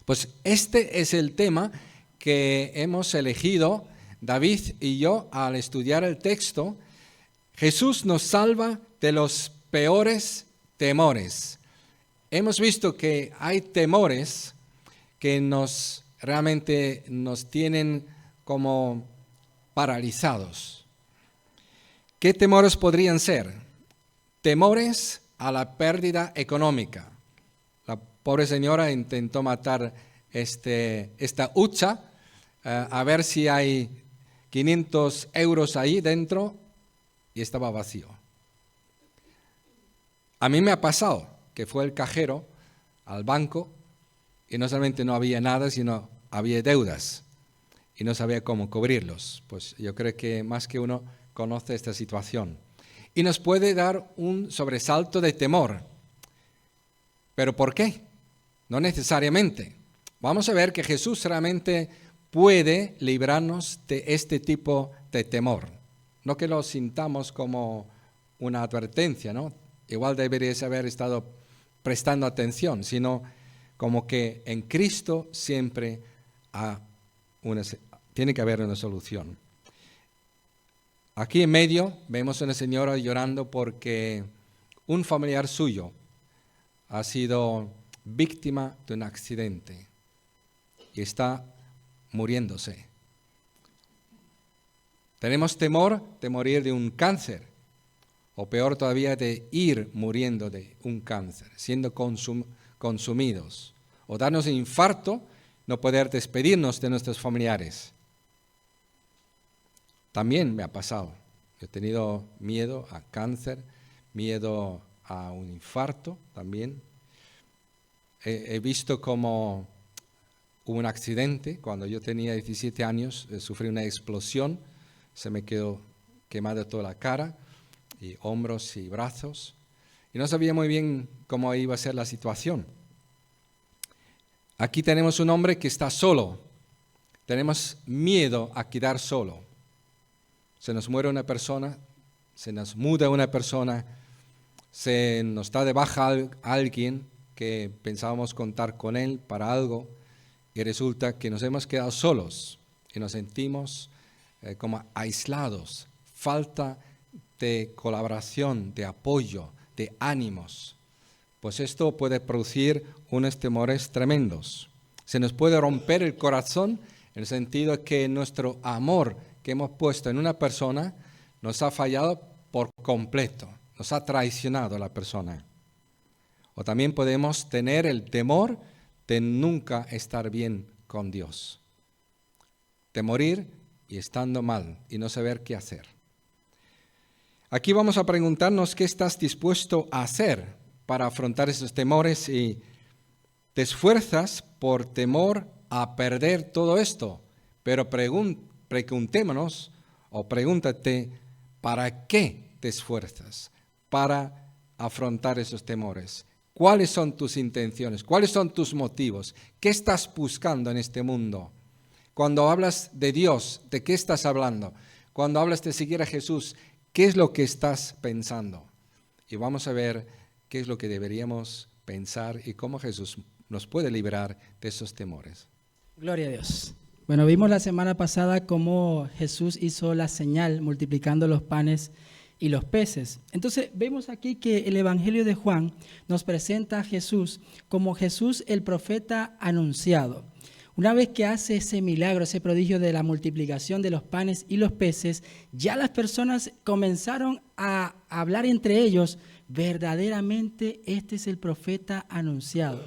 Pues este es el tema que hemos elegido David y yo al estudiar el texto. Jesús nos salva de los peores temores. Hemos visto que hay temores que realmente nos tienen como paralizados. ¿Qué temores podrían ser? Temores a la pérdida económica. La pobre señora intentó matar esta hucha a ver si hay 500 euros ahí dentro y estaba vacío. A mí me ha pasado que fue el cajero al banco y no solamente no había nada, sino había deudas y no sabía cómo cubrirlos. Pues yo creo que más que uno conoce esta situación. Y nos puede dar un sobresalto de temor. ¿Pero por qué? No necesariamente. Vamos a ver que Jesús realmente puede librarnos de este tipo de temor. No que lo sintamos como una advertencia, ¿no? Igual deberías haber estado prestando atención, sino como que en Cristo siempre tiene que haber una solución. Aquí en medio vemos a una señora llorando porque un familiar suyo ha sido víctima de un accidente y está muriéndose. Tenemos temor de morir de un cáncer, o peor todavía de ir muriendo de un cáncer, siendo consumidos, o darnos un infarto, no poder despedirnos de nuestros familiares. También me ha pasado. He tenido miedo a cáncer, miedo a un infarto también. He visto como hubo un accidente cuando yo tenía 17 años, sufrí una explosión, se me quedó quemada toda la cara, y hombros y brazos, y no sabía muy bien cómo iba a ser la situación. Aquí tenemos un hombre que está solo, tenemos miedo a quedar solo. Se nos muere una persona, se nos muda una persona, se nos da de baja alguien que pensábamos contar con él para algo y resulta que nos hemos quedado solos y nos sentimos como aislados, falta de colaboración, de apoyo, de ánimos. Pues esto puede producir unos temores tremendos. Se nos puede romper el corazón en el sentido de que nuestro amor que hemos puesto en una persona nos ha fallado por completo, nos ha traicionado a la persona. O también podemos tener el temor de nunca estar bien con Dios, de morir y estando mal y no saber qué hacer. Aquí vamos a preguntarnos qué estás dispuesto a hacer para afrontar esos temores y te esfuerzas por temor a perder todo esto, pero preguntémonos o pregúntate, ¿para qué te esfuerzas para afrontar esos temores? ¿Cuáles son tus intenciones? ¿Cuáles son tus motivos? ¿Qué estás buscando en este mundo? Cuando hablas de Dios, ¿de qué estás hablando? Cuando hablas de seguir a Jesús, ¿qué es lo que estás pensando? Y vamos a ver qué es lo que deberíamos pensar y cómo Jesús nos puede liberar de esos temores. Gloria a Dios. Bueno, vimos la semana pasada cómo Jesús hizo la señal multiplicando los panes y los peces. Entonces vemos aquí que el Evangelio de Juan nos presenta a Jesús como Jesús el profeta anunciado. Una vez que hace ese milagro, ese prodigio de la multiplicación de los panes y los peces, ya las personas comenzaron a hablar entre ellos, verdaderamente este es el profeta anunciado.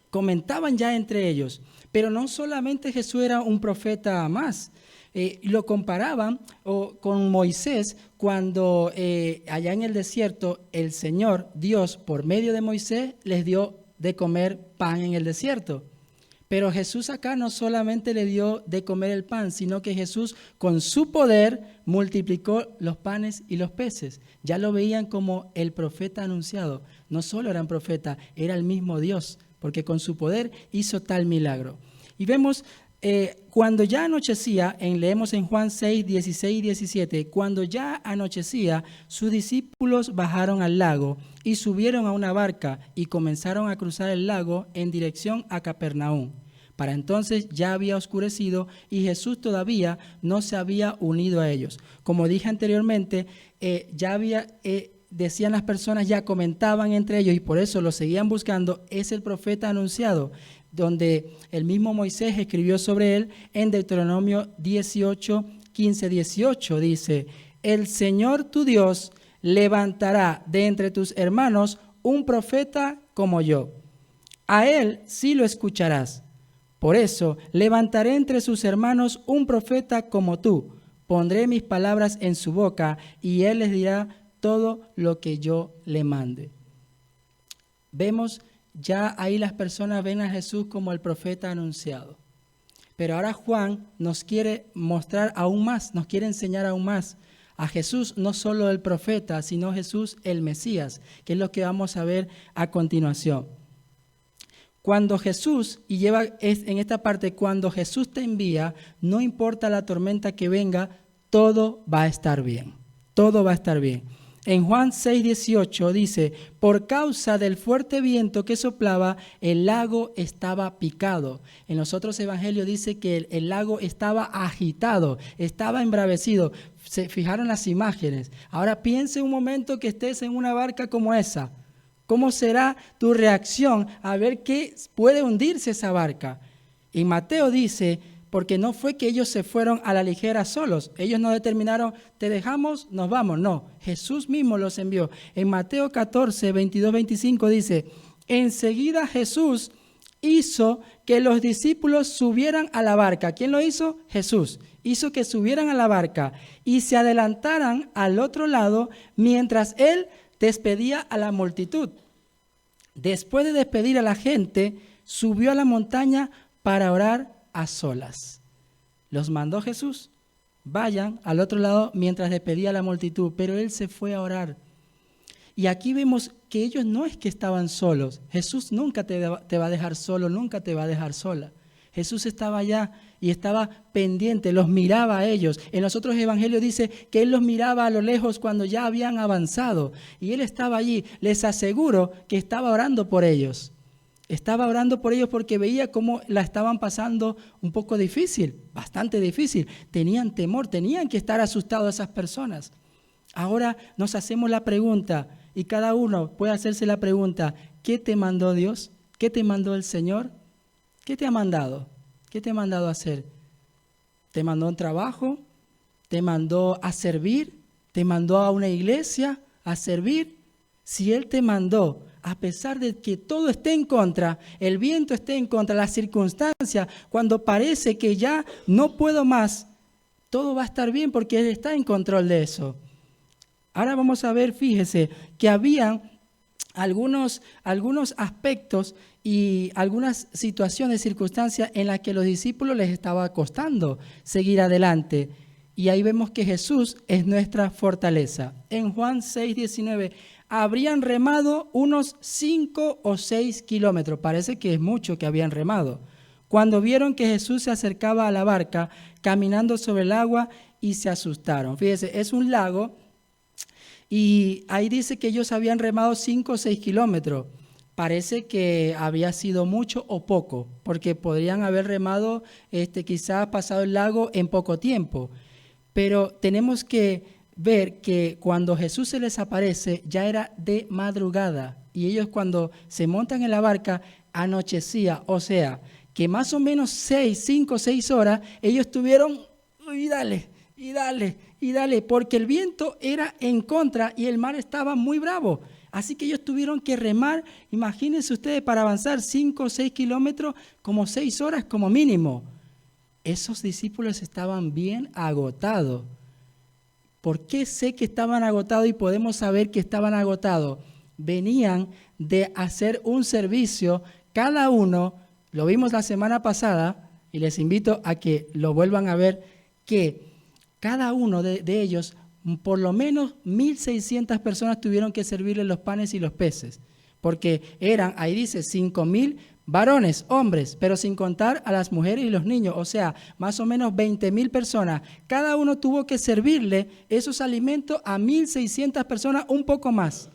Comentaban ya entre ellos, pero no solamente Jesús era un profeta más, lo comparaban con Moisés cuando allá en el desierto el Señor, Dios, por medio de Moisés, les dio de comer pan en el desierto. Pero Jesús acá no solamente le dio de comer el pan, sino que Jesús con su poder multiplicó los panes y los peces. Ya lo veían como el profeta anunciado. No solo era un profeta, era el mismo Dios, porque con su poder hizo tal milagro. Y vemos, cuando ya anochecía, leemos en Juan 6, 16 y 17, cuando ya anochecía, sus discípulos bajaron al lago y subieron a una barca y comenzaron a cruzar el lago en dirección a Capernaum. Para entonces ya había oscurecido y Jesús todavía no se había unido a ellos. Como dije anteriormente, decían las personas, ya comentaban entre ellos y por eso lo seguían buscando, es el profeta anunciado, donde el mismo Moisés escribió sobre él en Deuteronomio 18, 15, 18, dice: el Señor tu Dios levantará de entre tus hermanos un profeta como yo. A él sí lo escucharás. Por eso levantaré entre sus hermanos un profeta como tú. Pondré mis palabras en su boca y él les dirá todo lo que yo le mande. Vemos ya ahí las personas ven a Jesús como el profeta anunciado. Pero ahora Juan nos quiere mostrar aún más, nos quiere enseñar aún más. A Jesús no solo el profeta, sino Jesús el Mesías, que es lo que vamos a ver a continuación. Cuando Jesús, en esta parte, cuando Jesús te envía, no importa la tormenta que venga, todo va a estar bien. Todo va a estar bien. En Juan 6:18 dice: por causa del fuerte viento que soplaba, el lago estaba picado. En los otros evangelios dice que el lago estaba agitado, estaba embravecido. Se fijaron las imágenes. Ahora piense un momento que estés en una barca como esa. ¿Cómo será tu reacción a ver que puede hundirse esa barca? Y Mateo dice, porque no fue que ellos se fueron a la ligera solos. Ellos no determinaron, te dejamos, nos vamos. No, Jesús mismo los envió. En Mateo 14, 22, 25 dice: enseguida Jesús hizo que los discípulos subieran a la barca. ¿Quién lo hizo? Jesús. Hizo que subieran a la barca y se adelantaran al otro lado mientras él despedía a la multitud. Después de despedir a la gente, subió a la montaña para orar a solas. Los mandó Jesús, vayan al otro lado mientras despedía a la multitud, pero él se fue a orar. Y aquí vemos que ellos no es que estaban solos. Jesús nunca te va a dejar solo, nunca te va a dejar sola. Jesús estaba allá y estaba pendiente, los miraba a ellos. En los otros evangelios dice que él los miraba a lo lejos cuando ya habían avanzado. Y él estaba allí. Les aseguro que estaba orando por ellos. Estaba orando por ellos porque veía cómo la estaban pasando un poco difícil, bastante difícil. Tenían temor, tenían que estar asustados esas personas. Ahora nos hacemos la pregunta, y cada uno puede hacerse la pregunta: ¿qué te mandó Dios? ¿Qué te mandó el Señor? ¿Qué te ha mandado? ¿Qué te ha mandado a hacer? ¿Te mandó un trabajo? ¿Te mandó a servir? ¿Te mandó a una iglesia a servir? Si Él te mandó, a pesar de que todo esté en contra, el viento esté en contra, las circunstancias, cuando parece que ya no puedo más, todo va a estar bien porque Él está en control de eso. Ahora vamos a ver, fíjese, que había algunos aspectos y algunas situaciones, circunstancias en las que los discípulos les estaba costando seguir adelante. Y ahí vemos que Jesús es nuestra fortaleza. En Juan 6:19, habrían remado unos 5 o 6 kilómetros. Parece que es mucho que habían remado. Cuando vieron que Jesús se acercaba a la barca, caminando sobre el agua, y se asustaron. Fíjese, es un lago. Y ahí dice que ellos habían remado 5 o 6 kilómetros. Parece que había sido mucho o poco, porque podrían haber remado, quizás pasado el lago en poco tiempo. Pero tenemos que ver que cuando Jesús se les aparece, ya era de madrugada. Y ellos cuando se montan en la barca, anochecía. O sea, que más o menos 5 o 6 horas, ellos tuvieron, y dale, porque el viento era en contra y el mar estaba muy bravo. Así que ellos tuvieron que remar, imagínense ustedes, para avanzar 5 o 6 kilómetros, como 6 horas como mínimo. Esos discípulos estaban bien agotados. ¿Por qué sé que estaban agotados y podemos saber que estaban agotados? Venían de hacer un servicio, cada uno, lo vimos la semana pasada, y les invito a que lo vuelvan a ver, que cada uno de ellos, por lo menos 1,600 personas tuvieron que servirle los panes y los peces, porque eran, ahí dice, 5,000 varones, hombres, pero sin contar a las mujeres y los niños, o sea, más o menos 20,000 personas. Cada uno tuvo que servirle esos alimentos a 1,600 personas, un poco más.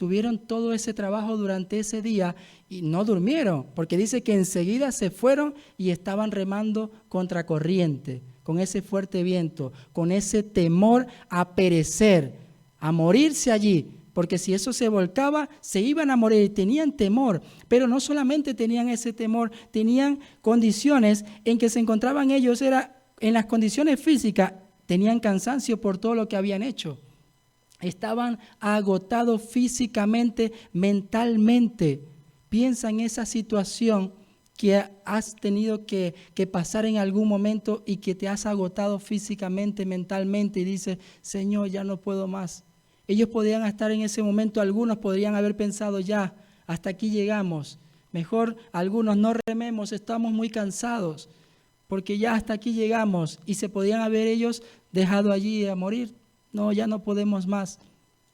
tuvieron todo ese trabajo durante ese día y no durmieron, porque dice que enseguida se fueron y estaban remando contra corriente, con ese fuerte viento, con ese temor a perecer, a morirse allí, porque si eso se volcaba, se iban a morir, tenían temor, pero no solamente tenían ese temor, tenían condiciones en que se encontraban ellos, era en las condiciones físicas, tenían cansancio por todo lo que habían hecho. Estaban agotados físicamente, mentalmente. Piensa en esa situación que has tenido que pasar en algún momento y que te has agotado físicamente, mentalmente y dices, Señor, ya no puedo más. Ellos podían estar en ese momento, algunos podrían haber pensado ya, hasta aquí llegamos. Mejor algunos no rememos, estamos muy cansados, porque ya hasta aquí llegamos y se podían haber ellos dejado allí a morir. No, ya no podemos más.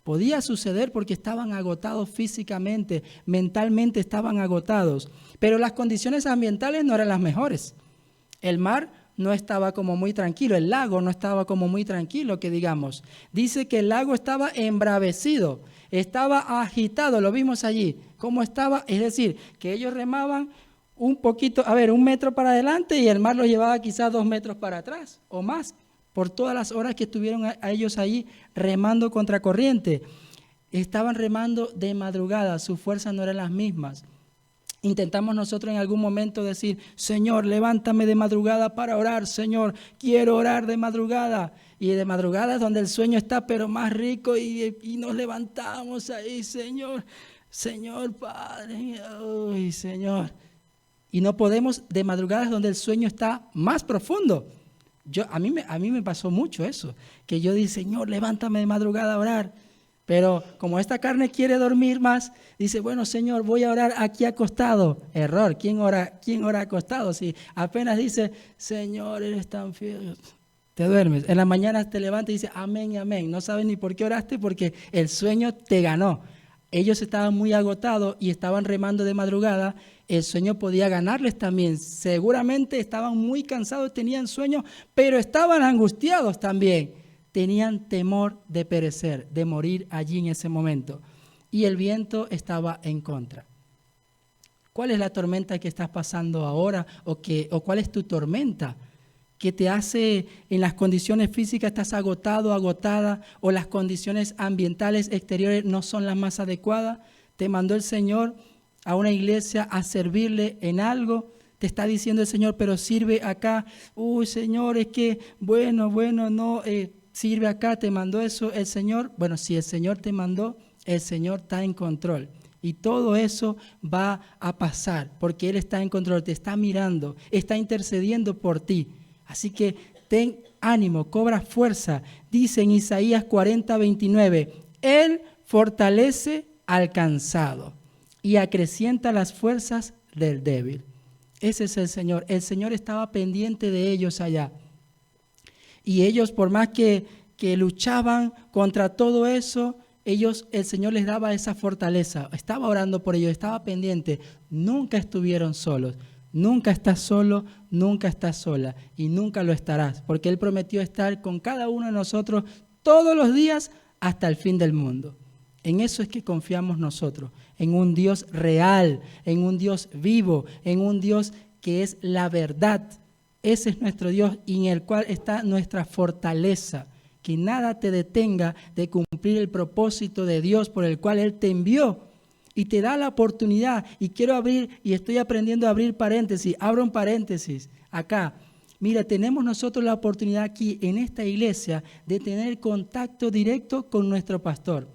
Podía suceder porque estaban agotados físicamente, mentalmente estaban agotados, pero las condiciones ambientales no eran las mejores. El mar no estaba como muy tranquilo, el lago no estaba como muy tranquilo, que digamos. Dice que el lago estaba embravecido, estaba agitado, lo vimos allí. ¿Cómo estaba? Es decir, que ellos remaban un poquito, 1 metro para adelante y el mar los llevaba quizás 2 metros para atrás o más, por todas las horas que estuvieron a ellos ahí remando contra corriente. Estaban remando de madrugada, sus fuerzas no eran las mismas. Intentamos nosotros en algún momento decir, Señor, levántame de madrugada para orar, Señor, quiero orar de madrugada. Y de madrugada es donde el sueño está, pero más rico, y nos levantamos ahí, Señor, Señor Padre, ay, Señor. Y no podemos, de madrugada es donde el sueño está más profundo. A mí me pasó mucho eso, que yo dije, Señor, levántame de madrugada a orar. Pero como esta carne quiere dormir más, dice, bueno, Señor, voy a orar aquí acostado. Error, ¿quién ora acostado? Si apenas dice, Señor, eres tan fiel, te duermes. En la mañana te levantas y dices, amén y amén. No sabes ni por qué oraste porque el sueño te ganó. Ellos estaban muy agotados y estaban remando de madrugada. El sueño podía ganarles también. Seguramente estaban muy cansados, tenían sueño, pero estaban angustiados también. Tenían temor de perecer, de morir allí en ese momento. Y el viento estaba en contra. ¿Cuál es la tormenta que estás pasando ahora? ¿O cuál es tu tormenta? ¿Que te hace en las condiciones físicas estás agotado, agotada? ¿O las condiciones ambientales exteriores no son las más adecuadas? ¿Te mandó el Señor a una iglesia a servirle en algo? Te está diciendo el Señor, pero sirve acá. Uy, Señor, es que, bueno, no... Sirve acá, te mandó eso el Señor. Bueno, si el Señor te mandó, el Señor está en control. Y todo eso va a pasar porque Él está en control, te está mirando, está intercediendo por ti. Así que ten ánimo, cobra fuerza. Dice en Isaías 40:29, Él fortalece al cansado y acrecienta las fuerzas del débil. Ese es el Señor. El Señor estaba pendiente de ellos allá. Y ellos, por más que luchaban contra todo eso, el Señor les daba esa fortaleza. Estaba orando por ellos, estaba pendiente. Nunca estuvieron solos. Nunca estás solo, nunca estás sola. Y nunca lo estarás. Porque Él prometió estar con cada uno de nosotros todos los días hasta el fin del mundo. En eso es que confiamos nosotros. En un Dios real, en un Dios vivo, en un Dios que es la verdad. Ese es nuestro Dios y en el cual está nuestra fortaleza. Que nada te detenga de cumplir el propósito de Dios por el cual Él te envió. Y te da la oportunidad. Y quiero abrir, y estoy aprendiendo a abrir paréntesis. Abro un paréntesis acá. Mira, tenemos nosotros la oportunidad aquí en esta iglesia de tener contacto directo con nuestro pastor.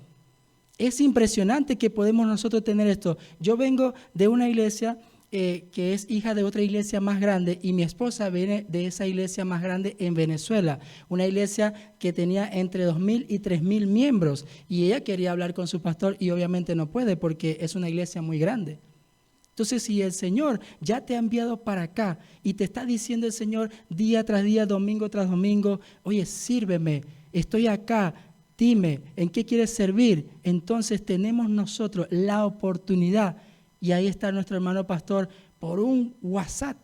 Es impresionante que podemos nosotros tener esto. Yo vengo de una iglesia que es hija de otra iglesia más grande y mi esposa viene de esa iglesia más grande en Venezuela, una iglesia que tenía entre 2,000 y 3,000 miembros y ella quería hablar con su pastor y obviamente no puede porque es una iglesia muy grande. Entonces, si el Señor ya te ha enviado para acá y te está diciendo el Señor día tras día, domingo tras domingo, oye, sírveme, estoy acá, dime, ¿en qué quieres servir? Entonces tenemos nosotros la oportunidad. Y ahí está nuestro hermano pastor, por un WhatsApp.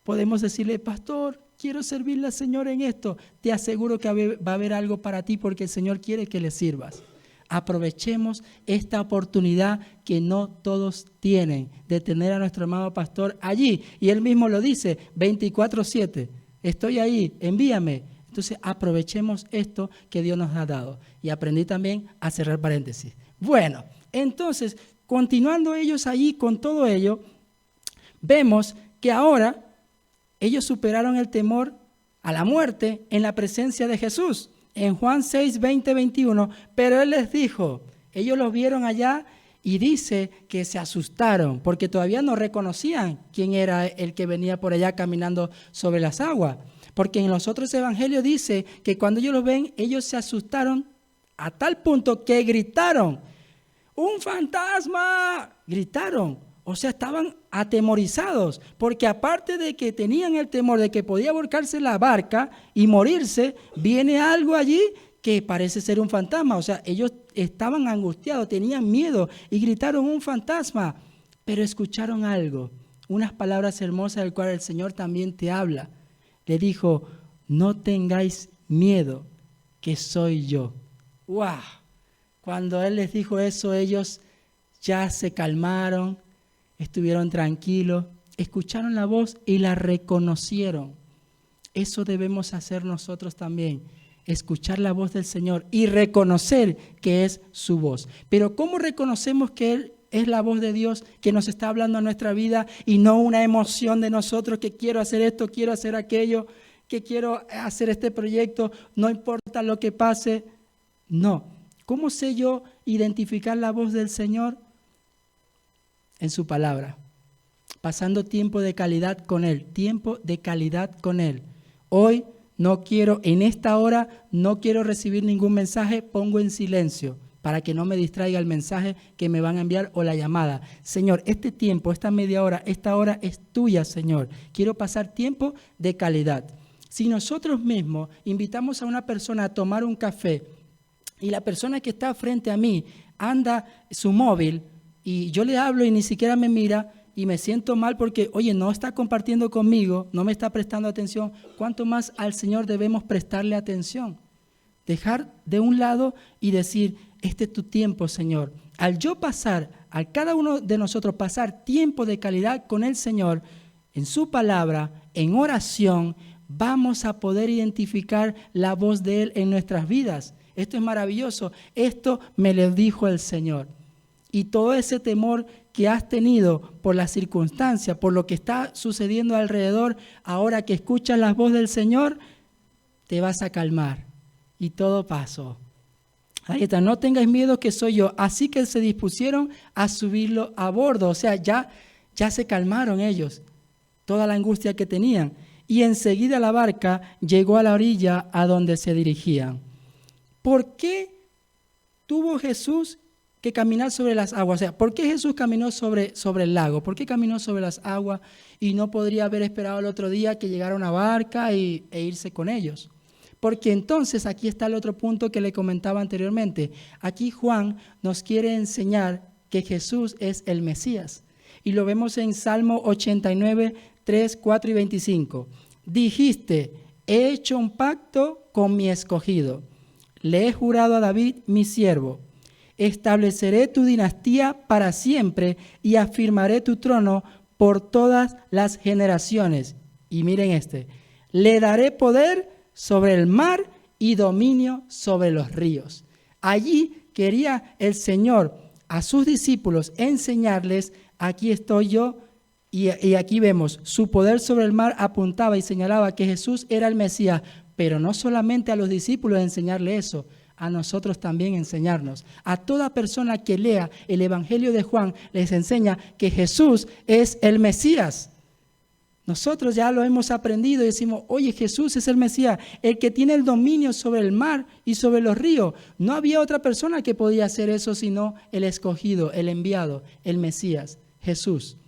Podemos decirle, pastor, quiero servirle al Señor en esto. Te aseguro que va a haber algo para ti porque el Señor quiere que le sirvas. Aprovechemos esta oportunidad que no todos tienen de tener a nuestro amado pastor allí. Y él mismo lo dice, 24/7, estoy ahí, envíame. Entonces aprovechemos esto que Dios nos ha dado. Y aprendí también a cerrar paréntesis. Bueno, entonces, continuando ellos allí con todo ello, vemos que ahora ellos superaron el temor a la muerte en la presencia de Jesús. En Juan 6, 20, 21, pero Él les dijo, ellos los vieron allá y dice que se asustaron porque todavía no reconocían quién era el que venía por allá caminando sobre las aguas. Porque en los otros evangelios dice que cuando ellos lo ven, ellos se asustaron a tal punto que gritaron, ¡un fantasma! Gritaron. O sea, estaban atemorizados, porque aparte de que tenían el temor de que podía volcarse la barca y morirse, viene algo allí que parece ser un fantasma. O sea, ellos estaban angustiados, tenían miedo y gritaron un fantasma, pero escucharon algo, unas palabras hermosas del cual el Señor también te habla. Le dijo, no tengáis miedo, que soy yo. ¡Wow! Cuando Él les dijo eso, ellos ya se calmaron, estuvieron tranquilos, escucharon la voz y la reconocieron. Eso debemos hacer nosotros también, escuchar la voz del Señor y reconocer que es su voz. Pero ¿cómo reconocemos que Él es la voz de Dios que nos está hablando a nuestra vida y no una emoción de nosotros que quiero hacer esto, quiero hacer aquello, que quiero hacer este proyecto, no importa lo que pase? No. ¿Cómo sé yo identificar la voz del Señor? En su palabra, pasando tiempo de calidad con Él, tiempo de calidad con Él. Hoy no quiero, en esta hora, no quiero recibir ningún mensaje, pongo en silencio para que no me distraiga el mensaje que me van a enviar o la llamada. Señor, este tiempo, esta media hora, esta hora es tuya, Señor. Quiero pasar tiempo de calidad. Si nosotros mismos invitamos a una persona a tomar un café y la persona que está frente a mí anda su móvil, y yo le hablo y ni siquiera me mira y me siento mal porque, oye, no está compartiendo conmigo, no me está prestando atención, ¿cuánto más al Señor debemos prestarle atención? Dejar de un lado y decir, este es tu tiempo, Señor. Al yo pasar, al cada uno de nosotros pasar tiempo de calidad con el Señor, en su palabra, en oración, vamos a poder identificar la voz de Él en nuestras vidas. Esto es maravilloso. Esto me lo dijo el Señor. Y todo ese temor que has tenido por las circunstancias, por lo que está sucediendo alrededor, ahora que escuchas la voz del Señor, te vas a calmar. Y todo pasó. Ahí está, no tengáis miedo que soy yo. Así que se dispusieron a subirlo a bordo. O sea, ya se calmaron ellos, toda la angustia que tenían. Y enseguida la barca llegó a la orilla a donde se dirigían. ¿Por qué tuvo Jesús que caminar sobre las aguas? O sea, ¿por qué Jesús caminó sobre el lago? ¿Por qué caminó sobre las aguas y no podría haber esperado el otro día que llegara una barca e irse con ellos? Porque entonces aquí está el otro punto que le comentaba anteriormente. Aquí Juan nos quiere enseñar que Jesús es el Mesías. Y lo vemos en Salmo 89, 3, 4 y 25. Dijiste, he hecho un pacto con mi escogido. Le he jurado a David, mi siervo. Estableceré tu dinastía para siempre y afirmaré tu trono por todas las generaciones. Y miren le daré poder sobre el mar y dominio sobre los ríos. Allí quería el Señor a sus discípulos enseñarles, aquí estoy yo, y aquí vemos, su poder sobre el mar apuntaba y señalaba que Jesús era el Mesías, pero no solamente a los discípulos enseñarle eso, a nosotros también enseñarnos. A toda persona que lea el Evangelio de Juan les enseña que Jesús es el Mesías. Nosotros ya lo hemos aprendido y decimos, oye, Jesús es el Mesías, el que tiene el dominio sobre el mar y sobre los ríos. No había otra persona que podía hacer eso sino el escogido, el enviado, el Mesías, Jesús.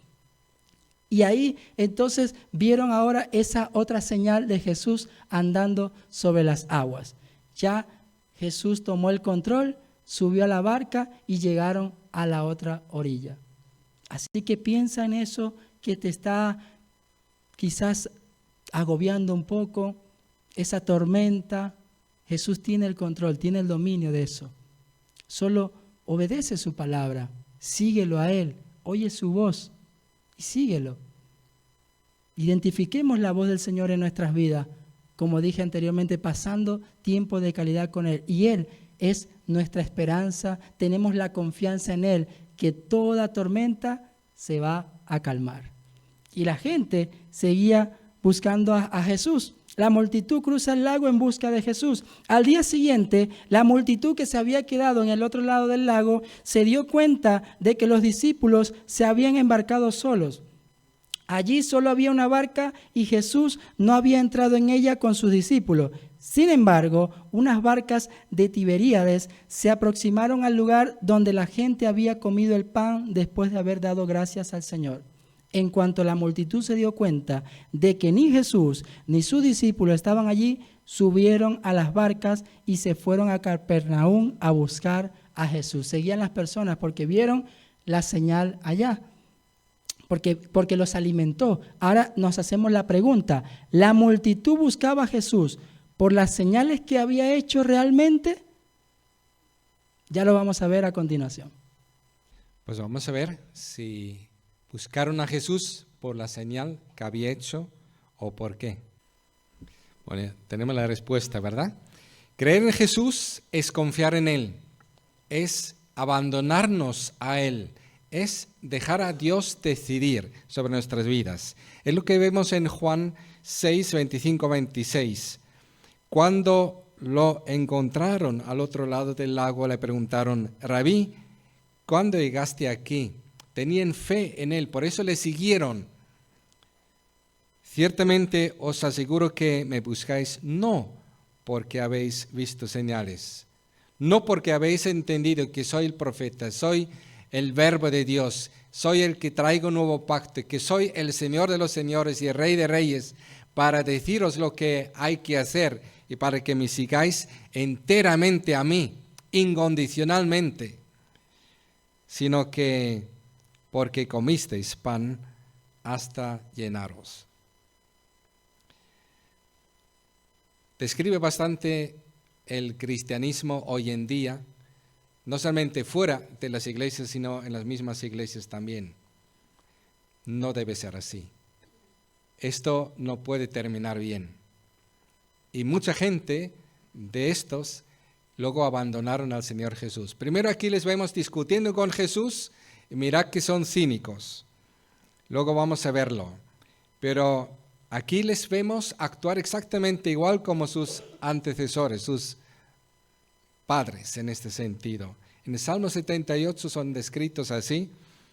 Y ahí entonces vieron ahora esa otra señal de Jesús andando sobre las aguas. Ya Jesús tomó el control, subió a la barca y llegaron a la otra orilla. Así que piensa en eso que te está quizás agobiando un poco, esa tormenta. Jesús tiene el control, tiene el dominio de eso. Solo obedece su palabra, síguelo a Él, oye su voz y síguelo. Identifiquemos la voz del Señor en nuestras vidas, como dije anteriormente, pasando tiempo de calidad con Él. Y Él es nuestra esperanza, tenemos la confianza en Él, que toda tormenta se va a calmar. Y la gente seguía buscando a Jesús. La multitud cruza el lago en busca de Jesús. Al día siguiente, la multitud que se había quedado en el otro lado del lago se dio cuenta de que los discípulos se habían embarcado solos. Allí solo había una barca y Jesús no había entrado en ella con sus discípulos. Sin embargo, unas barcas de Tiberíades se aproximaron al lugar donde la gente había comido el pan después de haber dado gracias al Señor. En cuanto la multitud se dio cuenta de que ni Jesús ni sus discípulos estaban allí, subieron a las barcas y se fueron a Capernaum a buscar a Jesús. Seguían las personas porque vieron la señal allá, porque los alimentó. Ahora nos hacemos la pregunta, ¿la multitud buscaba a Jesús por las señales que había hecho realmente? Ya lo vamos a ver a continuación. Pues vamos a ver si buscaron a Jesús por la señal que había hecho o por qué. Bueno, tenemos la respuesta, ¿verdad? Creer en Jesús es confiar en Él, es abandonarnos a Él, es dejar a Dios decidir sobre nuestras vidas. Es lo que vemos en Juan 6, 25, 26. Cuando lo encontraron al otro lado del lago, le preguntaron, Rabí, ¿cuándo llegaste aquí? Tenían fe en Él, por eso le siguieron. Ciertamente os aseguro que me buscáis no porque habéis visto señales, no porque habéis entendido que soy el profeta, soy el verbo de Dios, soy el que traigo un nuevo pacto, que soy el Señor de los señores y el Rey de reyes, para deciros lo que hay que hacer y para que me sigáis enteramente a mí, incondicionalmente, sino que porque comisteis pan hasta llenaros. Describe bastante el cristianismo hoy en día, no solamente fuera de las iglesias, sino en las mismas iglesias también. No debe ser así. Esto no puede terminar bien. Y mucha gente de estos luego abandonaron al Señor Jesús. Primero aquí les vemos discutiendo con Jesús, y mirad que son cínicos. Luego vamos a verlo. Pero aquí les vemos actuar exactamente igual como sus antecesores, sus padres en este sentido. En el Salmo 78 son descritos así,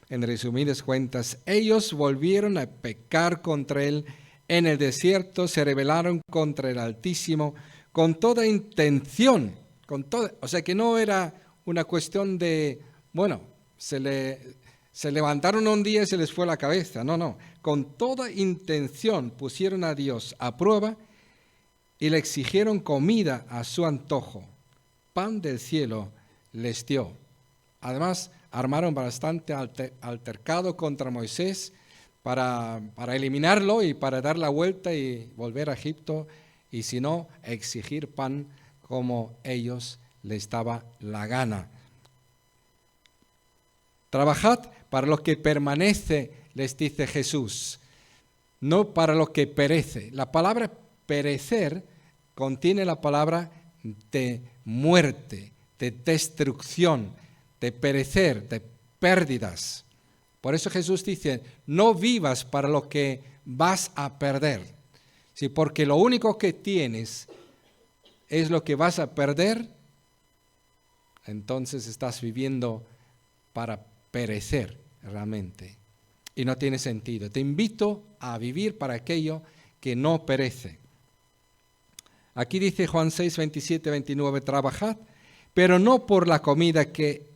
en resumidas cuentas. Ellos volvieron a pecar contra Él en el desierto, se rebelaron contra el Altísimo con toda intención, o sea que no era una cuestión de, bueno, se levantaron un día y se les fue la cabeza. No. Con toda intención pusieron a Dios a prueba y le exigieron comida a su antojo. Pan del cielo les dio. Además, armaron bastante altercado contra Moisés para eliminarlo y para dar la vuelta y volver a Egipto, y si no, exigir pan como ellos les daba la gana. Trabajad para lo que permanece, les dice Jesús, no para lo que perece. La palabra perecer contiene la palabra de muerte, de destrucción, de perecer, de pérdidas. Por eso Jesús dice, no vivas para lo que vas a perder. Sí, porque lo único que tienes es lo que vas a perder, entonces estás viviendo para perecer realmente. Y no tiene sentido. Te invito a vivir para aquello que no perece. Aquí dice Juan 6, 27, 29, trabajad, pero no por la comida que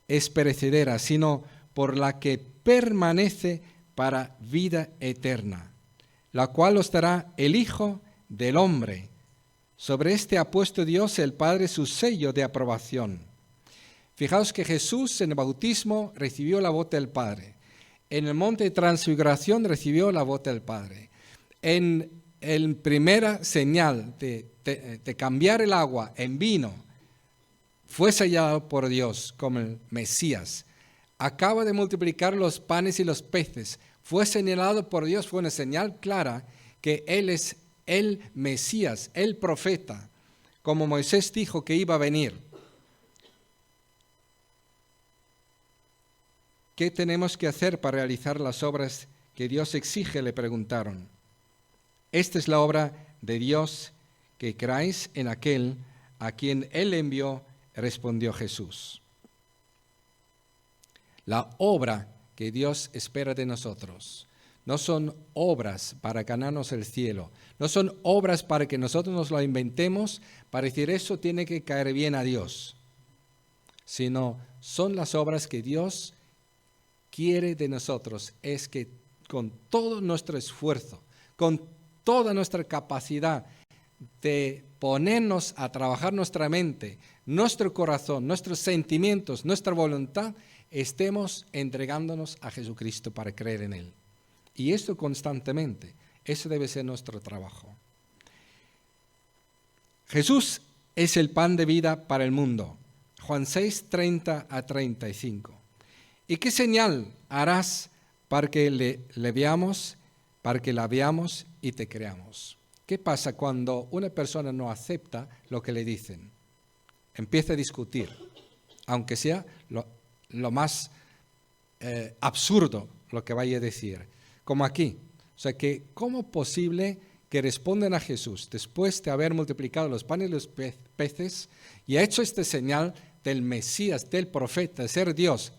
es perecedera, sino por la que permanece para vida eterna, la cual os dará el Hijo del Hombre. Sobre este ha puesto Dios el Padre su sello de aprobación. Fijaos que Jesús en el bautismo recibió la voz del Padre. En el monte de transfiguración recibió la voz del Padre. En primera señal de cambiar el agua en vino fue sellado por Dios como el Mesías. Acaba de multiplicar los panes y los peces. Fue señalado por Dios, fue una señal clara que Él es el Mesías, el profeta, como Moisés dijo que iba a venir. ¿Qué tenemos que hacer para realizar las obras que Dios exige?, le preguntaron. Esta es la obra de Dios, que creáis en aquel a quien Él envió, respondió Jesús. La obra que Dios espera de nosotros no son obras para ganarnos el cielo, no son obras para que nosotros nos lo inventemos, para decir eso tiene que caer bien a Dios, sino son las obras que Dios quiere de nosotros, es que con todo nuestro esfuerzo, con toda nuestra capacidad de ponernos a trabajar nuestra mente, nuestro corazón, nuestros sentimientos, nuestra voluntad, estemos entregándonos a Jesucristo para creer en Él. Y esto constantemente, eso debe ser nuestro trabajo. Jesús es el pan de vida para el mundo. Juan 6, 30 a 35. ¿Y qué señal harás para que le veamos, para que la veamos y te creamos? ¿Qué pasa cuando una persona no acepta lo que le dicen? Empieza a discutir, aunque sea lo más absurdo lo que vaya a decir, como aquí. O sea, que ¿cómo es posible que respondan a Jesús después de haber multiplicado los panes y los peces y ha hecho esta señal del Mesías, del profeta, de ser Dios?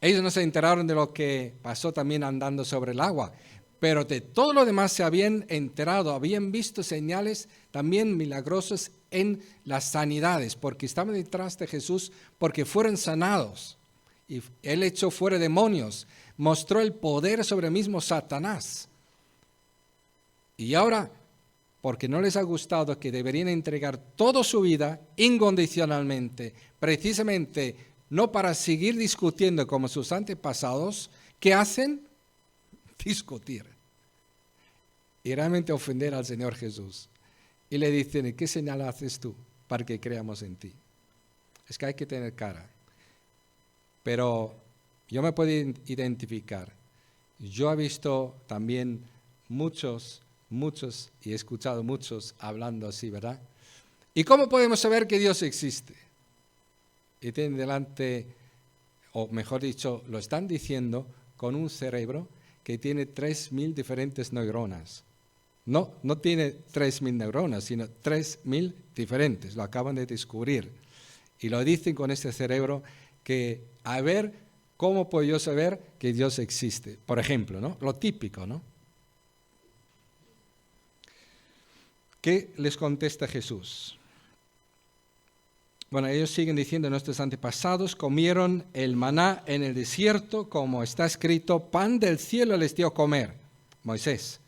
Ellos no se enteraron de lo que pasó también andando sobre el agua, pero de todo lo demás se habían enterado, habían visto señales también milagrosas en las sanidades, porque estaban detrás de Jesús, porque fueron sanados. Y Él echó fuera demonios, mostró el poder sobre el mismo Satanás. Y ahora, porque no les ha gustado que deberían entregar toda su vida incondicionalmente, precisamente no para seguir discutiendo como sus antepasados, ¿qué hacen? Discutir. Y realmente ofender al Señor Jesús. Y le dicen, ¿qué señal haces tú para que creamos en ti? Es que hay que tener cara. Pero yo me puedo identificar. Yo he visto también muchos, y he escuchado muchos hablando así, ¿verdad? ¿Y cómo podemos saber que Dios existe? Y tienen delante, o mejor dicho, lo están diciendo con un cerebro que tiene 3.000 diferentes neuronas. No tiene 3.000 neuronas, sino 3.000 diferentes. Lo acaban de descubrir. Y lo dicen con este cerebro que, a ver, ¿cómo puedo yo saber que Dios existe? Por ejemplo, ¿no? Lo típico, ¿no? ¿Qué les contesta Jesús? Bueno, ellos siguen diciendo, nuestros antepasados comieron el maná en el desierto, como está escrito, pan del cielo les dio a comer, Moisés.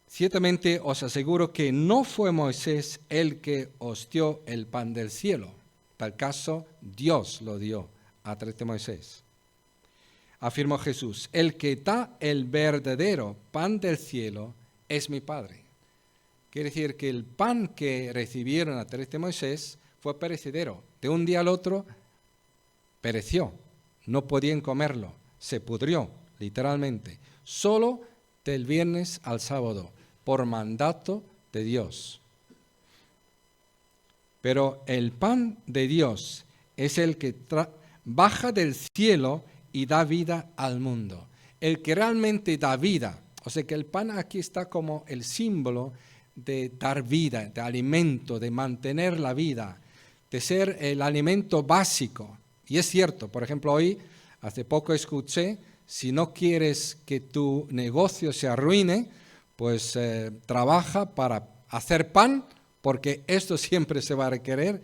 Ciertamente os aseguro que no fue Moisés el que os dio el pan del cielo. Tal caso, Dios lo dio a través de Moisés. Afirmó Jesús, el que da el verdadero pan del cielo es mi Padre. Quiere decir que el pan que recibieron a través de Moisés fue perecedero. De un día al otro pereció. No podían comerlo. Se pudrió, literalmente. Solo del viernes al sábado, por mandato de Dios. Pero el pan de Dios es el que baja del cielo y da vida al mundo. El que realmente da vida. O sea que el pan aquí está como el símbolo de dar vida, de alimento, de mantener la vida, de ser el alimento básico. Y es cierto, por ejemplo, hoy, hace poco escuché, si no quieres que tu negocio se arruine, pues trabaja para hacer pan, porque esto siempre se va a requerir,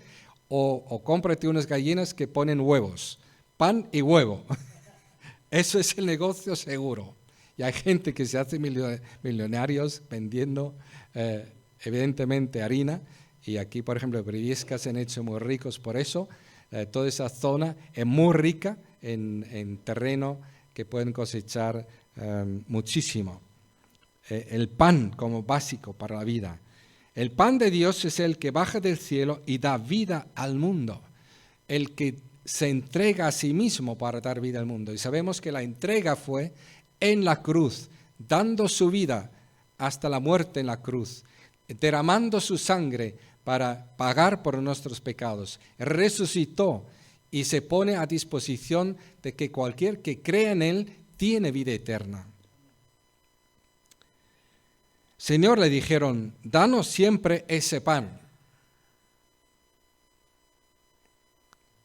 o cómprate unas gallinas que ponen huevos, pan y huevo. Eso es el negocio seguro. Y hay gente que se hace millonarios vendiendo, evidentemente, harina. Y aquí, por ejemplo, Briviesca se han hecho muy ricos por eso. Toda esa zona es muy rica en terreno que pueden cosechar muchísimo. El pan como básico para la vida. El pan de Dios es el que baja del cielo y da vida al mundo, el que se entrega a sí mismo para dar vida al mundo. Y sabemos que la entrega fue en la cruz, dando su vida hasta la muerte en la cruz, derramando su sangre para pagar por nuestros pecados. Resucitó y se pone a disposición de que cualquier que crea en Él tiene vida eterna. Señor, le dijeron, danos siempre ese pan.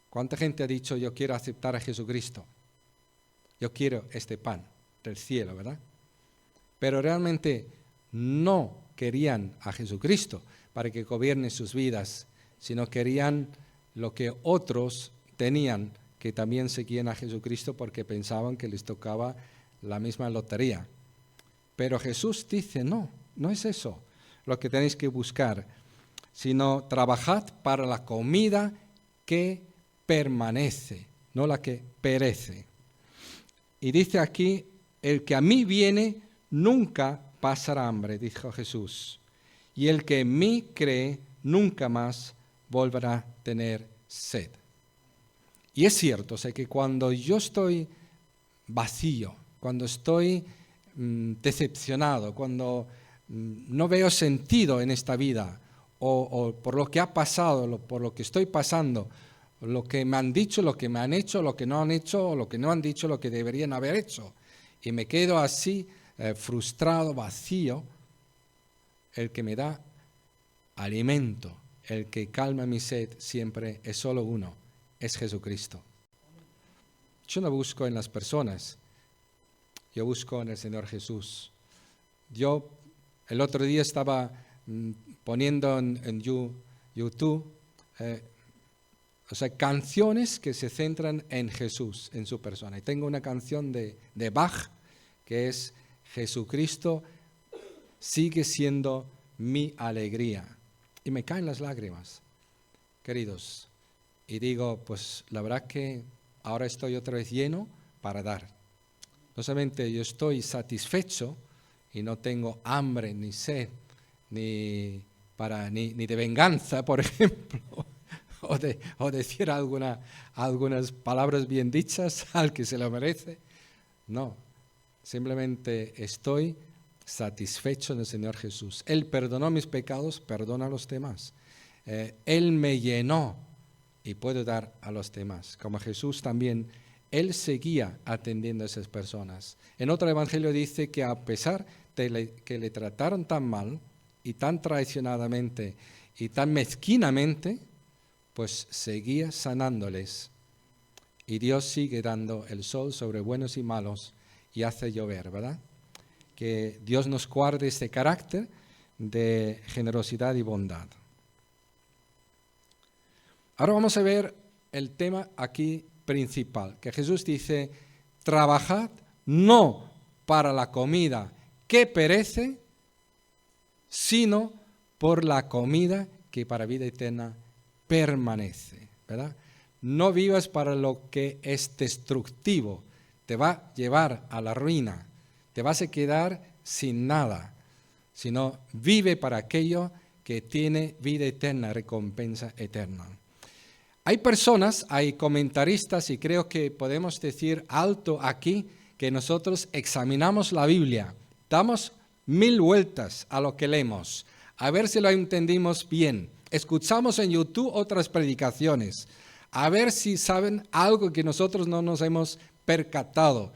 ¿Cuánta gente ha dicho, yo quiero aceptar a Jesucristo? Yo quiero este pan del cielo, ¿verdad? Pero realmente no querían a Jesucristo para que gobierne sus vidas, sino querían lo que otros tenían, que también seguían a Jesucristo porque pensaban que les tocaba la misma lotería. Pero Jesús dice, no es eso lo que tenéis que buscar, sino trabajad para la comida que permanece, no la que perece. Y dice aquí, el que a mí viene nunca pasará hambre, dijo Jesús, y el que en mí cree nunca más volverá a tener sed. Y es cierto, sé que cuando yo estoy vacío, cuando estoy decepcionado, cuando no veo sentido en esta vida, o por lo que ha pasado, por lo que estoy pasando, lo que me han dicho, lo que me han hecho, lo que no han hecho, o lo que no han dicho, lo que deberían haber hecho, y me quedo así, frustrado, vacío, el que me da alimento, el que calma mi sed siempre es solo uno, es Jesucristo. Yo no busco en las personas, yo busco en el Señor Jesús. Yo el otro día estaba poniendo en YouTube canciones que se centran en Jesús, en su persona. Y tengo una canción de Bach que es Jesucristo sigue siendo mi alegría. Y me caen las lágrimas, queridos. Y digo, pues la verdad que ahora estoy otra vez lleno para dar. No solamente yo estoy satisfecho y no tengo hambre ni sed, ni de venganza, por ejemplo, o decir algunas palabras bien dichas al que se lo merece. No, simplemente estoy satisfecho en el Señor Jesús. Él perdonó mis pecados, perdona a los demás. Él me llenó y puedo dar a los demás. Como Jesús también, Él seguía atendiendo a esas personas. En otro evangelio dice que a pesar de que le trataron tan mal y tan traicionadamente y tan mezquinamente, pues seguía sanándoles. Y Dios sigue dando el sol sobre buenos y malos y hace llover, ¿verdad? Que Dios nos guarde este carácter de generosidad y bondad. Ahora vamos a ver el tema aquí principal, que Jesús dice, trabajad no para la comida que perece, sino por la comida que para vida eterna permanece, ¿verdad? No vivas para lo que es destructivo, te va a llevar a la ruina, te vas a quedar sin nada, sino vive para aquello que tiene vida eterna, recompensa eterna. Hay personas, hay comentaristas, y creo que podemos decir alto aquí que nosotros examinamos la Biblia, damos 1000 vueltas a lo que leemos, a ver si lo entendimos bien. Escuchamos en YouTube otras predicaciones, a ver si saben algo que nosotros no nos hemos percatado.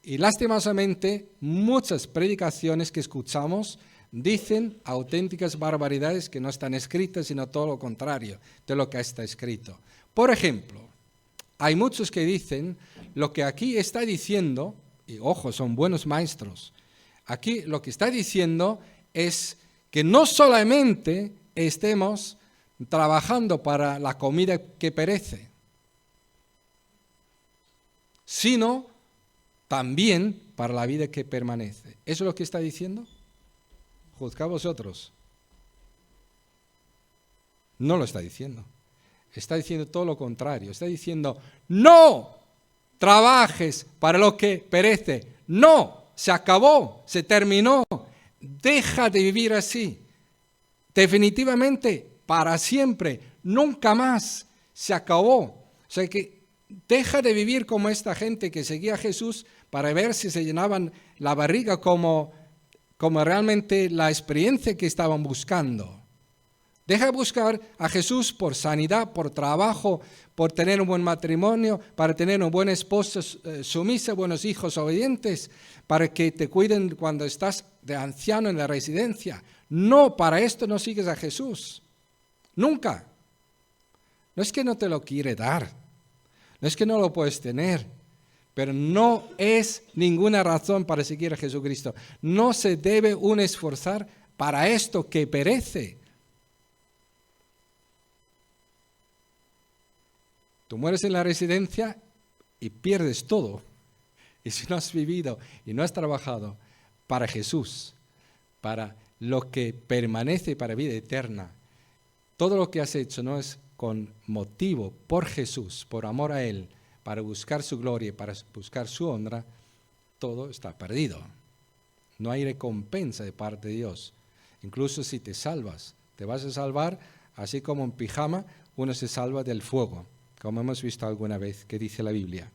Y lastimosamente, muchas predicaciones que escuchamos dicen auténticas barbaridades que no están escritas, sino todo lo contrario de lo que está escrito. Por ejemplo, hay muchos que dicen lo que aquí está diciendo, y ojo, son buenos maestros, aquí lo que está diciendo es que no solamente estemos trabajando para la comida que perece, sino también para la vida que permanece. ¿Eso es lo que está diciendo? Juzgad vosotros. No lo está diciendo. Está diciendo todo lo contrario. Está diciendo, no trabajes para lo que perece. No, se acabó, se terminó. Deja de vivir así. definitivamente, para siempre, nunca más, se acabó. O sea que deja de vivir como esta gente que seguía a Jesús para ver si se llenaban la barriga como realmente la experiencia que estaban buscando. Deja de buscar a Jesús por sanidad, por trabajo, por tener un buen matrimonio, para tener una buena esposa sumisa, buenos hijos obedientes, para que te cuiden cuando estás de anciano en la residencia. No, para esto no sigues a Jesús. Nunca. No es que no te lo quiere dar, no es que no lo puedes tener, pero no es ninguna razón para seguir a Jesucristo. No se debe uno esforzar para esto que perece. Tú mueres en la residencia y pierdes todo. Y si no has vivido y no has trabajado para Jesús, para lo que permanece para vida eterna, todo lo que has hecho no es con motivo por Jesús, por amor a Él, para buscar su gloria, para buscar su honra, todo está perdido. No hay recompensa de parte de Dios. Incluso si te salvas, te vas a salvar, así como en pijama uno se salva del fuego, como hemos visto alguna vez que dice la Biblia.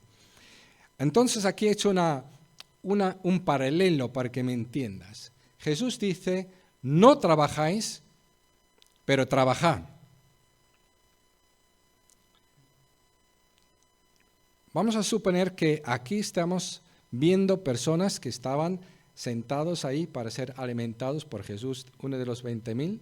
Entonces aquí he hecho un paralelo para que me entiendas. Jesús dice, no trabajáis, pero trabajad. Vamos a suponer que aquí estamos viendo personas que estaban sentados ahí para ser alimentados por Jesús, uno de los 20,000.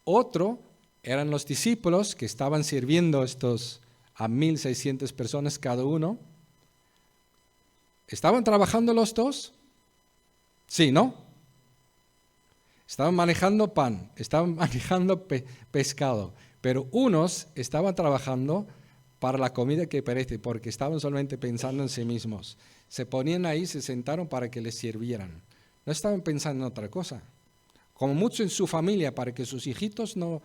Otro eran los discípulos que estaban sirviendo a 1,600 personas cada uno. ¿Estaban trabajando los dos? Sí, ¿no? Estaban manejando pan, estaban manejando pescado, pero unos estaban trabajando para la comida que perece, porque estaban solamente pensando en sí mismos. Se ponían ahí, se sentaron para que les sirvieran. No estaban pensando en otra cosa. Como mucho en su familia, para que sus hijitos no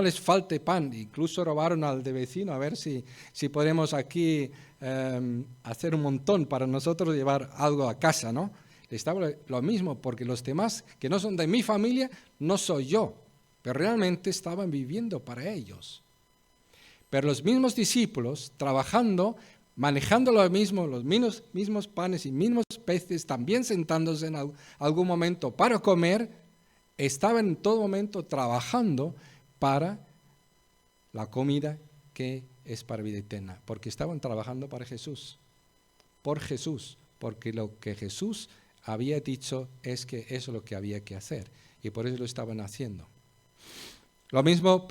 les falte pan. Incluso robaron al de vecino a ver si podemos aquí hacer un montón para nosotros llevar algo a casa, ¿no? Estaba lo mismo, porque los demás que no son de mi familia, no soy yo, pero realmente estaban viviendo para ellos. Pero los mismos discípulos, trabajando, manejando los mismos panes y mismos peces, también sentándose en algún momento para comer, estaban en todo momento trabajando para la comida que es para vida eterna, porque estaban trabajando para Jesús, por Jesús, porque lo que Jesús había dicho es que eso es lo que había que hacer, y por eso lo estaban haciendo. Lo mismo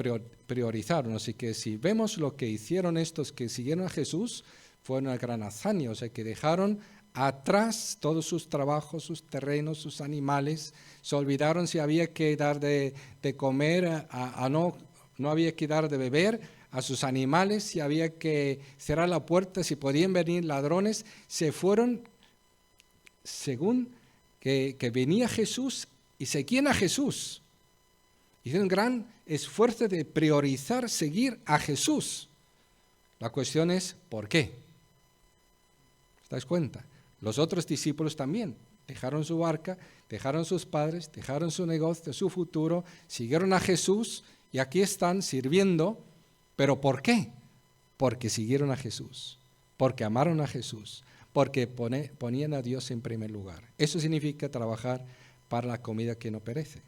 priorizaron, así que si vemos lo que hicieron estos que siguieron a Jesús, fue una gran hazaña, o sea que dejaron atrás todos sus trabajos, sus terrenos, sus animales, se olvidaron si había que dar de comer, no había que dar de beber a sus animales, si había que cerrar la puerta, si podían venir ladrones, se fueron según que venía Jesús y seguían a Jesús. Hicieron un gran esfuerzo de priorizar seguir a Jesús. La cuestión es, ¿por qué? ¿Te das cuenta? Los otros discípulos también dejaron su barca, dejaron sus padres, dejaron su negocio, su futuro, siguieron a Jesús y aquí están sirviendo. ¿Pero por qué? Porque siguieron a Jesús, porque amaron a Jesús, porque ponían a Dios en primer lugar. Eso significa trabajar para la comida que no perece.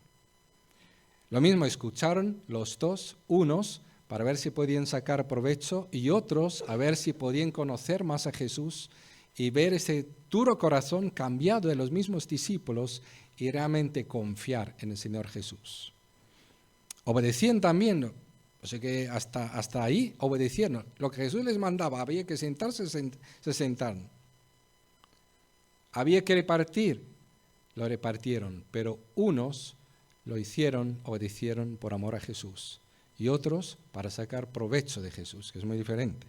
Lo mismo escucharon los dos, unos para ver si podían sacar provecho y otros a ver si podían conocer más a Jesús y ver ese duro corazón cambiado de los mismos discípulos y realmente confiar en el Señor Jesús. Obedecían también, o sea que hasta ahí obedecieron. Lo que Jesús les mandaba, había que sentarse, se sentaron. Había que repartir, lo repartieron, pero unos lo hicieron, obedecieron por amor a Jesús y otros para sacar provecho de Jesús, que es muy diferente.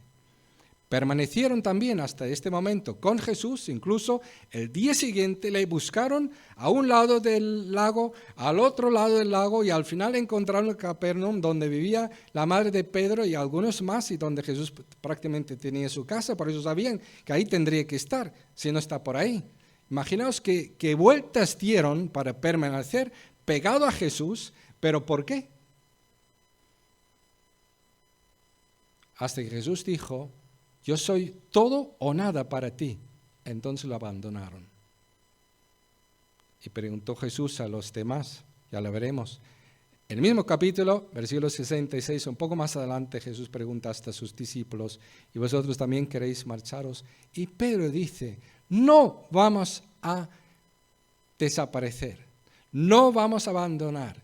Permanecieron también hasta este momento con Jesús, incluso el día siguiente le buscaron a un lado del lago, al otro lado del lago y al final encontraron Capernaum, donde vivía la madre de Pedro y algunos más y donde Jesús prácticamente tenía su casa, por eso sabían que ahí tendría que estar, si no está por ahí. Imaginaos que vueltas dieron para permanecer, pegado a Jesús, pero ¿por qué? Hasta que Jesús dijo, yo soy todo o nada para ti. Entonces lo abandonaron. Y preguntó Jesús a los demás, ya lo veremos. En el mismo capítulo, versículo 66, un poco más adelante, Jesús pregunta hasta a sus discípulos, ¿y vosotros también queréis marcharos? Y Pedro dice, no vamos a desaparecer, no vamos a abandonar,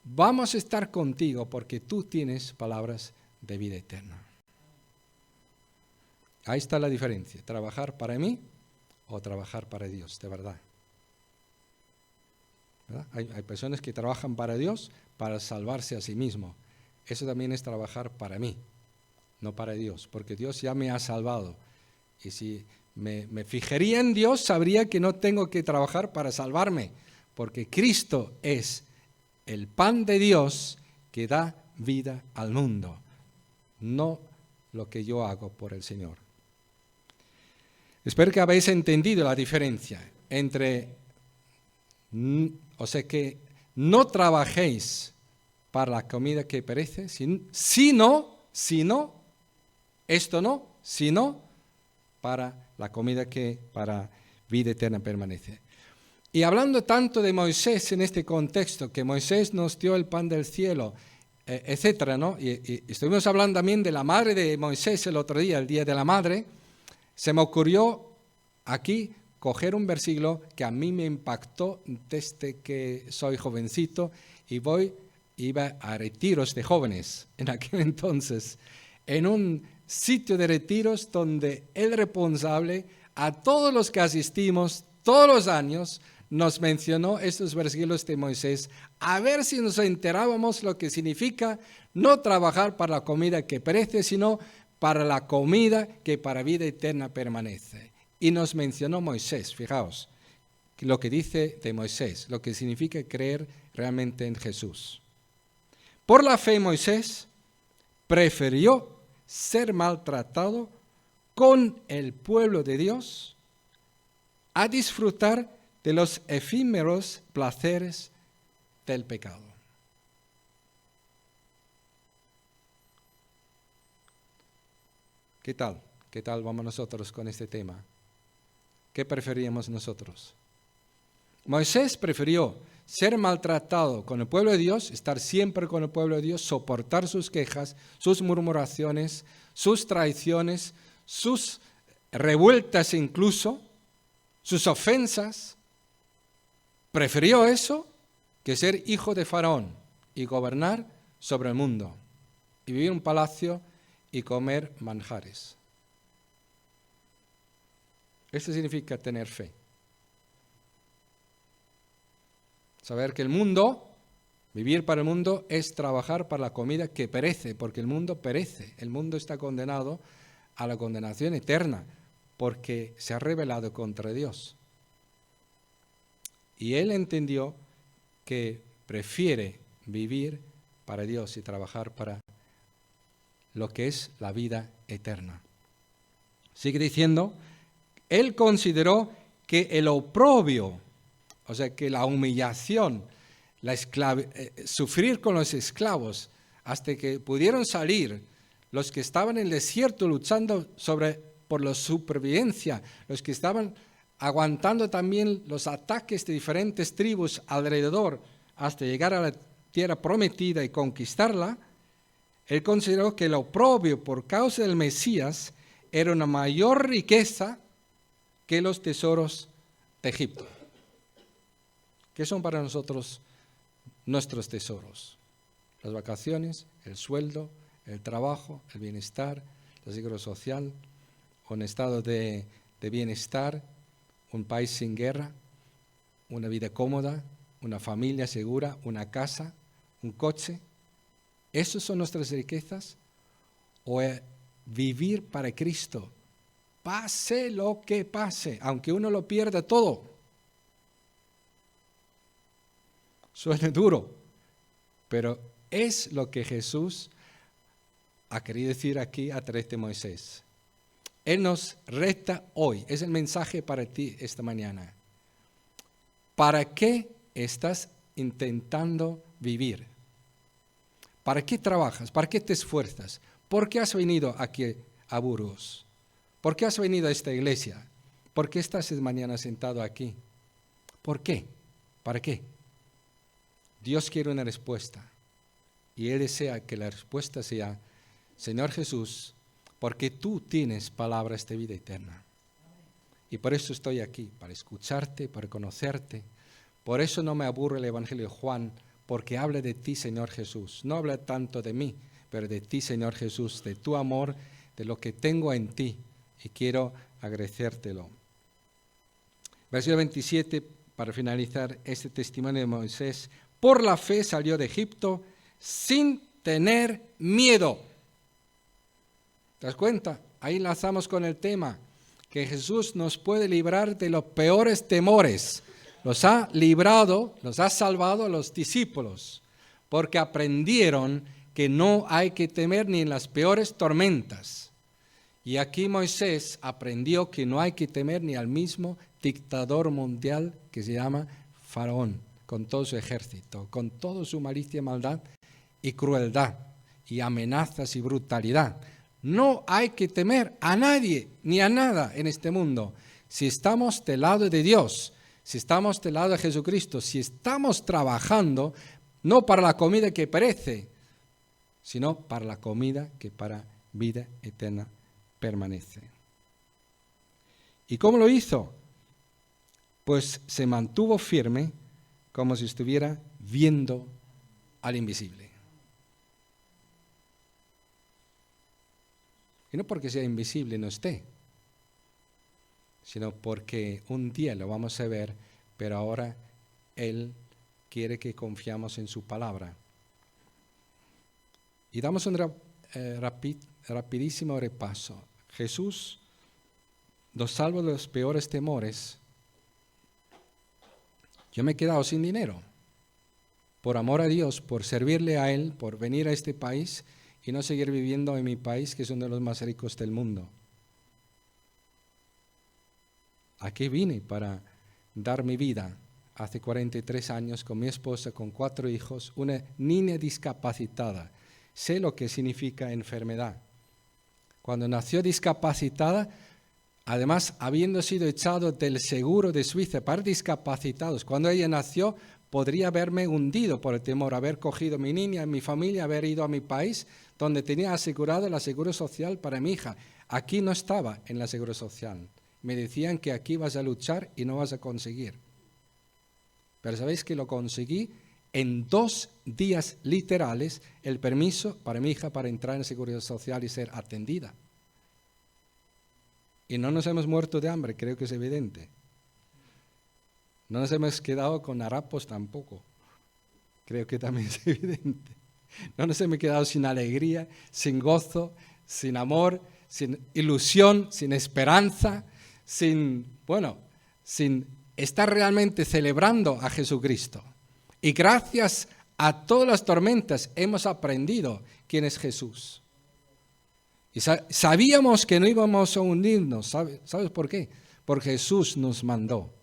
vamos a estar contigo porque tú tienes palabras de vida eterna. Ahí está la diferencia, trabajar para mí o trabajar para Dios, de verdad. Hay personas que trabajan para Dios para salvarse a sí mismo. Eso también es trabajar para mí, no para Dios, porque Dios ya me ha salvado. Y si me fijaría en Dios, sabría que no tengo que trabajar para salvarme, porque Cristo es el pan de Dios que da vida al mundo, no lo que yo hago por el Señor. Espero que habéis entendido la diferencia entre, o sea, que no trabajéis para la comida que perece, sino para la comida que para vida eterna permanece. Y hablando tanto de Moisés en este contexto, que Moisés nos dio el pan del cielo, etcétera, ¿no? Y estuvimos hablando también de la madre de Moisés el otro día, el Día de la Madre. Se me ocurrió aquí coger un versículo que a mí me impactó desde que soy jovencito y iba a retiros de jóvenes en aquel entonces, en un sitio de retiros donde el responsable, a todos los que asistimos todos los años, nos mencionó estos versículos de Moisés, a ver si nos enterábamos lo que significa no trabajar para la comida que perece, sino para la comida que para vida eterna permanece. Y nos mencionó Moisés, fijaos, lo que dice de Moisés, lo que significa creer realmente en Jesús. Por la fe Moisés prefirió ser maltratado con el pueblo de Dios a disfrutar de los efímeros placeres del pecado. ¿Qué tal? ¿Qué tal vamos nosotros con este tema? ¿Qué preferíamos nosotros? Moisés prefirió ser maltratado con el pueblo de Dios, estar siempre con el pueblo de Dios, soportar sus quejas, sus murmuraciones, sus traiciones, sus revueltas incluso, sus ofensas. Prefirió eso que ser hijo de Faraón y gobernar sobre el mundo y vivir en un palacio y comer manjares. Esto significa tener fe. Saber que el mundo, vivir para el mundo, es trabajar para la comida que perece, porque el mundo perece. El mundo está condenado a la condenación eterna, porque se ha rebelado contra Dios. Y él entendió que prefiere vivir para Dios y trabajar para lo que es la vida eterna. Sigue diciendo, él consideró que el oprobio, o sea, que la humillación, sufrir con los esclavos, hasta que pudieron salir los que estaban en el desierto luchando por la supervivencia, los que estaban aguantando también los ataques de diferentes tribus alrededor hasta llegar a la tierra prometida y conquistarla, él consideró que el oprobio por causa del Mesías era una mayor riqueza que los tesoros de Egipto. ¿Qué son para nosotros nuestros tesoros? Las vacaciones, el sueldo, el trabajo, el bienestar, la seguridad social, un estado de bienestar, un país sin guerra, una vida cómoda, una familia segura, una casa, un coche. ¿Esas son nuestras riquezas? ¿O vivir para Cristo? Pase lo que pase, aunque uno lo pierda todo. Suena duro, pero es lo que Jesús ha querido decir aquí a través de Moisés. Él nos reta hoy, es el mensaje para ti esta mañana. ¿Para qué estás intentando vivir? ¿Para qué trabajas? ¿Para qué te esfuerzas? ¿Por qué has venido aquí a Burgos? ¿Por qué has venido a esta iglesia? ¿Por qué estás mañana sentado aquí? ¿Por qué? ¿Para qué? Dios quiere una respuesta y Él desea que la respuesta sea: Señor Jesús, porque tú tienes palabras de vida eterna. Y por eso estoy aquí, para escucharte, para conocerte. Por eso no me aburre el Evangelio de Juan, porque habla de ti, Señor Jesús. No habla tanto de mí, pero de ti, Señor Jesús, de tu amor, de lo que tengo en ti, y quiero agradecértelo. Versículo 27, para finalizar este testimonio de Moisés: por la fe salió de Egipto sin tener miedo. ¿Te das cuenta? Ahí enlazamos con el tema, que Jesús nos puede librar de los peores temores. Los ha librado, los ha salvado a los discípulos, porque aprendieron que no hay que temer ni en las peores tormentas. Y aquí Moisés aprendió que no hay que temer ni al mismo dictador mundial que se llama Faraón, con todo su ejército, con toda su malicia, maldad y crueldad, y amenazas y brutalidad. No hay que temer a nadie ni a nada en este mundo. Si estamos del lado de Dios, si estamos del lado de Jesucristo, si estamos trabajando no para la comida que perece, sino para la comida que para vida eterna permanece. ¿Y cómo lo hizo? Pues se mantuvo firme como si estuviera viendo al invisible. Y no porque sea invisible no esté, sino porque un día lo vamos a ver, pero ahora Él quiere que confiamos en su palabra. Y damos un rapidísimo repaso. Jesús nos salva de los peores temores. Yo me he quedado sin dinero, por amor a Dios, por servirle a Él, por venir a este país y no seguir viviendo en mi país, que es uno de los más ricos del mundo. Aquí vine para dar mi vida hace 43 años con mi esposa, con 4 hijos, una niña discapacitada. Sé lo que significa enfermedad. Cuando nació discapacitada, además habiendo sido echado del seguro de Suiza para discapacitados, cuando ella nació podría haberme hundido por el temor, haber cogido mi niña, mi familia, haber ido a mi país donde tenía asegurado la Seguridad Social para mi hija. Aquí no estaba en la Seguridad Social. Me decían que aquí vas a luchar y no vas a conseguir. Pero ¿sabéis que lo conseguí? En 2 días literales el permiso para mi hija para entrar en Seguridad Social y ser atendida. Y no nos hemos muerto de hambre, creo que es evidente. No nos hemos quedado con harapos tampoco. Creo que también es evidente. No nos hemos quedado sin alegría, sin gozo, sin amor, sin ilusión, sin esperanza, sin estar realmente celebrando a Jesucristo. Y gracias a todas las tormentas hemos aprendido quién es Jesús. Y sabíamos que no íbamos a hundirnos. ¿Sabes por qué? Porque Jesús nos mandó.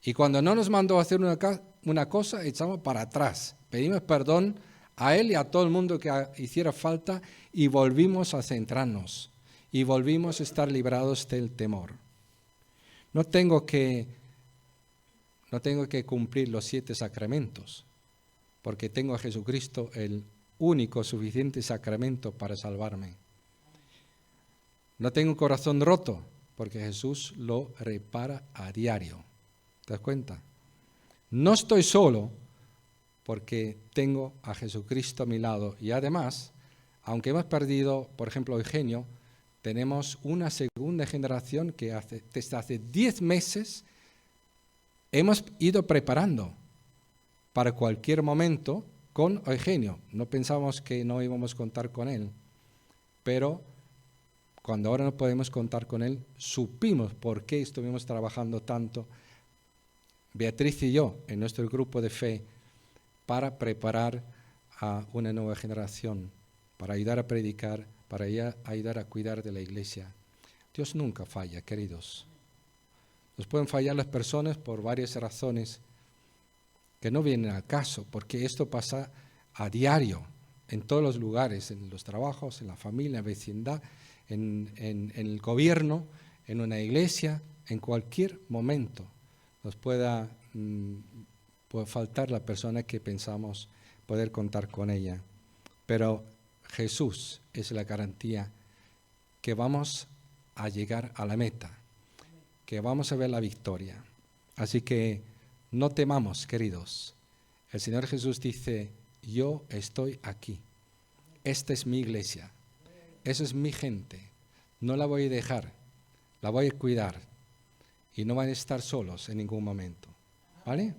Y cuando no nos mandó a hacer una cosa, echamos para atrás. Pedimos perdón a Él y a todo el mundo que hiciera falta y volvimos a centrarnos. Y volvimos a estar librados del temor. No tengo que cumplir los 7 sacramentos, porque tengo a Jesucristo, el único suficiente sacramento para salvarme. No tengo un corazón roto, porque Jesús lo repara a diario. ¿Te das cuenta? No estoy solo, porque tengo a Jesucristo a mi lado. Y además, aunque hemos perdido, por ejemplo, a Eugenio, tenemos una segunda generación que desde hace 10 meses hemos ido preparando para cualquier momento con Eugenio. No pensábamos que no íbamos a contar con él, pero cuando ahora no podemos contar con él, supimos por qué estuvimos trabajando tanto, Beatriz y yo, en nuestro grupo de fe, para preparar a una nueva generación, para ayudar a predicar, para ayudar a cuidar de la iglesia. Dios nunca falla, queridos. Nos pueden fallar las personas por varias razones, que no vienen al caso, porque esto pasa a diario, en todos los lugares, en los trabajos, en la familia, en la vecindad, en el gobierno, en una iglesia, en cualquier momento nos puede faltar la persona que pensamos poder contar con ella. Pero Jesús es la garantía que vamos a llegar a la meta, que vamos a ver la victoria. Así que no temamos, queridos. El Señor Jesús dice, yo estoy aquí. Esta es mi iglesia. Esa es mi gente. No la voy a dejar. La voy a cuidar. Y no van a estar solos en ningún momento. ¿Vale?